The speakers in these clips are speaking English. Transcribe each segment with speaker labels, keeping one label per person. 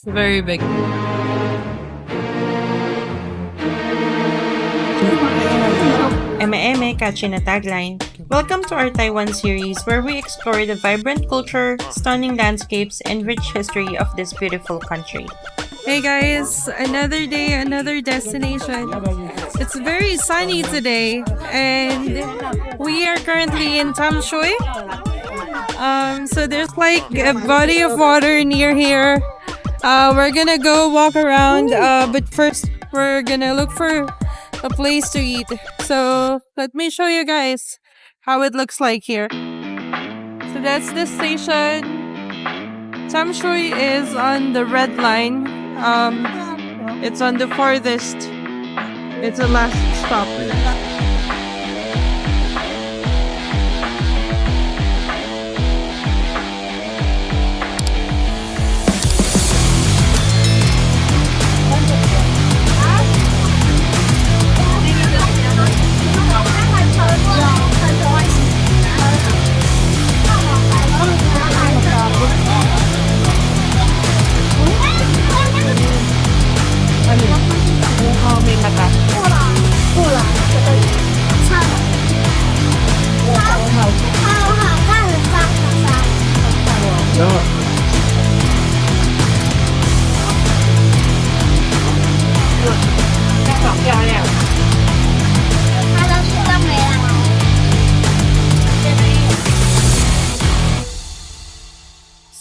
Speaker 1: Very big.
Speaker 2: Eme catchy na tagline. Welcome to our Taiwan series where we explore the vibrant culture, stunning landscapes, and rich history of this beautiful country.
Speaker 1: Hey guys, another day, another destination. It's very sunny today, and we are currently in Tamsui. So there's like a body of water near here. We're gonna go walk around, but first we're gonna look for a place to eat. So let me show you guys how it looks like here. So that's the station. Tamsui is on the red line. It's on the farthest. It's the last stop.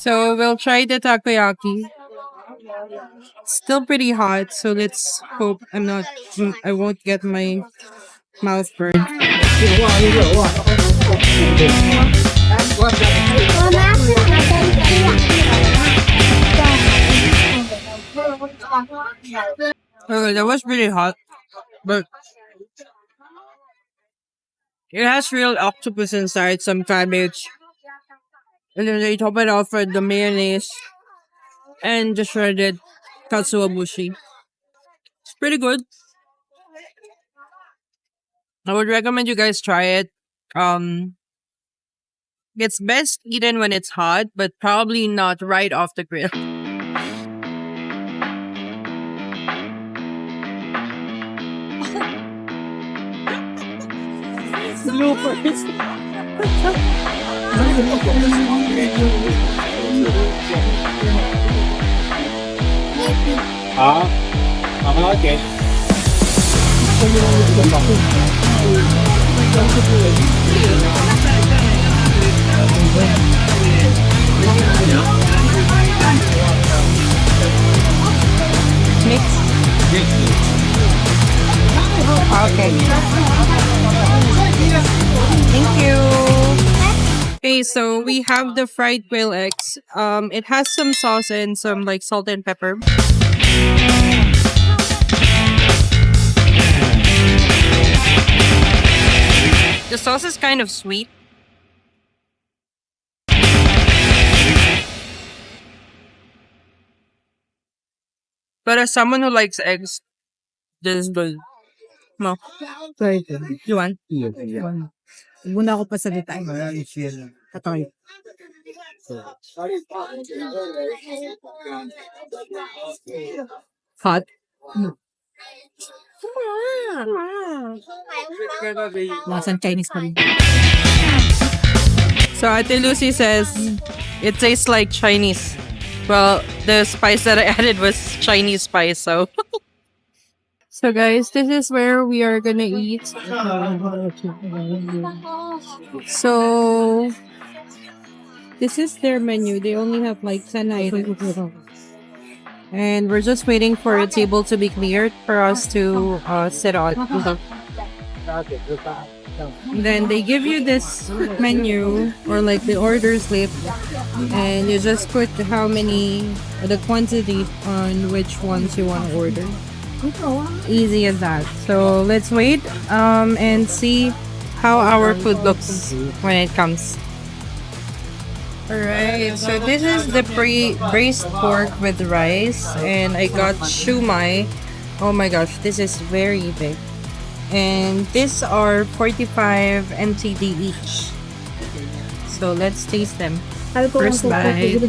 Speaker 1: So we'll try the takoyaki. Still pretty hot, so let's hope I won't get my mouth burned. Okay, that was pretty hot, but it has real octopus inside, some cabbage, and then they top it off with the mayonnaise and the shredded katsuobushi. It's pretty good. I would recommend you guys try it. Um, it's best eaten when it's hot, but probably not right off the grill. Bloopers.
Speaker 3: Okay.
Speaker 2: Mix. Okay. Thank you.
Speaker 1: Okay, so we have the fried quail eggs. It has some sauce and some like salt and pepper. The sauce is kind of sweet. But as someone who likes eggs, this is good. No. You want?
Speaker 4: Muna ako pa salita. Katoy.
Speaker 1: Hot.
Speaker 4: Lasang Chinese pa rin.
Speaker 1: So Ate Lucy says it tastes like Chinese. Well, the spice that I added was Chinese spice, so. So guys, this is where we are gonna eat. So this is their menu. They only have like 10 items. And we're just waiting for a table to be cleared for us to sit on. Then they give you this menu or like the order slip, and you just put the quantity on which ones you want to order. Easy as that. So let's wait and see how our food looks when it comes. Alright, so this is the braised pork with rice, and I got shumai. Oh my gosh, this is very big. And these are 45 NTD each. So let's taste them. First bite.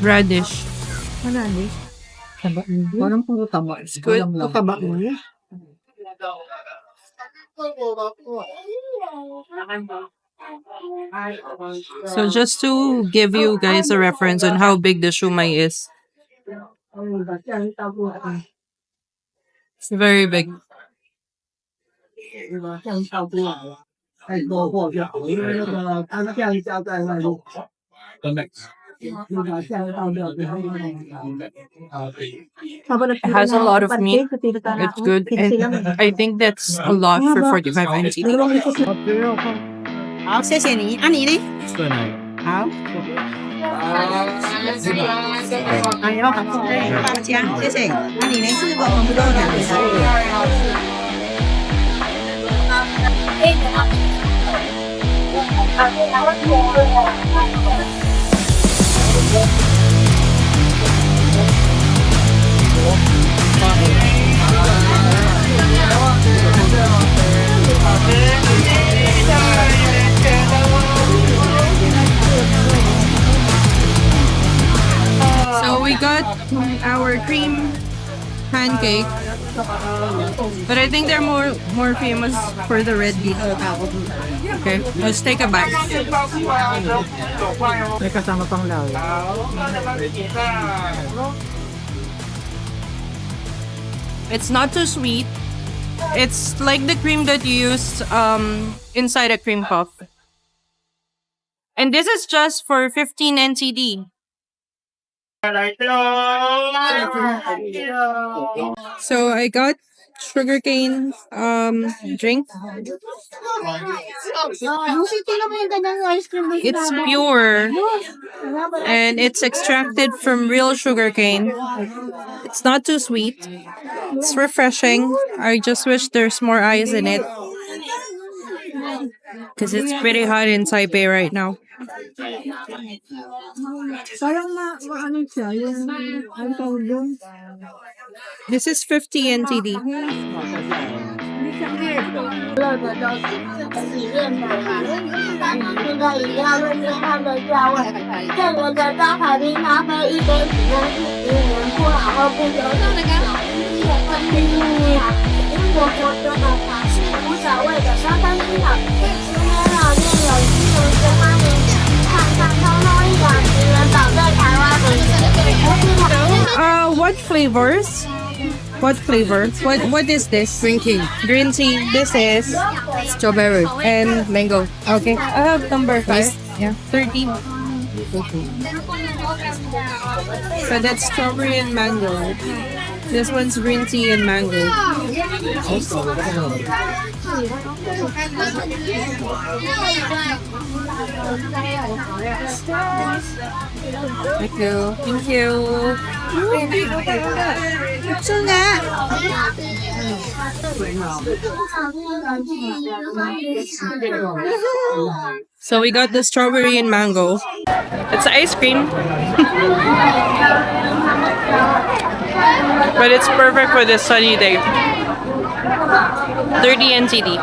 Speaker 1: Radish.
Speaker 4: Parang puro taba.
Speaker 1: Good.
Speaker 4: Taba mo.
Speaker 1: So just to give you guys a reference on how big the shumai is. It's very big.
Speaker 3: The next.
Speaker 1: It has a lot of meat. It's good. And I think that's a lot for 45 NT.
Speaker 4: 好，谢谢你。你呢？
Speaker 3: 对呢。
Speaker 4: 好。哎呦，好，大家谢谢。你呢？是我们不多的。
Speaker 1: So we got our cream pancake, but I think they're more famous for the red bean. Okay, let's take a bite.
Speaker 4: May kasama pang lawi.
Speaker 1: It's not too sweet. It's like the cream that you use inside a cream puff. And this is just for 15 NTD. So I got sugarcane drink. It's pure and it's extracted from real sugarcane. It's not too sweet. It's refreshing. I just wish there's more ice in it because it's pretty hot in Taipei right now.
Speaker 4: Ano siya, yung ano tawag doon?
Speaker 1: This is 50 NTD. What flavors? What flavor? What is this?
Speaker 4: Green tea.
Speaker 1: Green tea. This is
Speaker 4: Strawberry.
Speaker 1: and mango. Okay. I have number 5. Yeah. 13. So that's strawberry and mango. This one's green tea and mango. Thank you. Thank you. So we got the strawberry and mango. It's ice cream. But it's perfect for this sunny day. 30 NTD.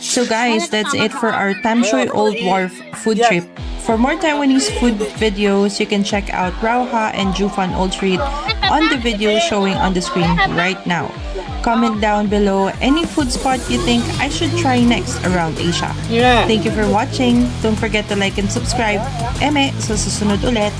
Speaker 1: So guys, that's it for our Tamsui Old Wharf food trip. For more Taiwanese food videos, you can check out Rauha and Jufan Old Street on the video showing on the screen right now. Comment down below any food spot you think I should try next around Asia. Thank you for watching. Don't forget to like and subscribe. Eme, sa susunod ulit.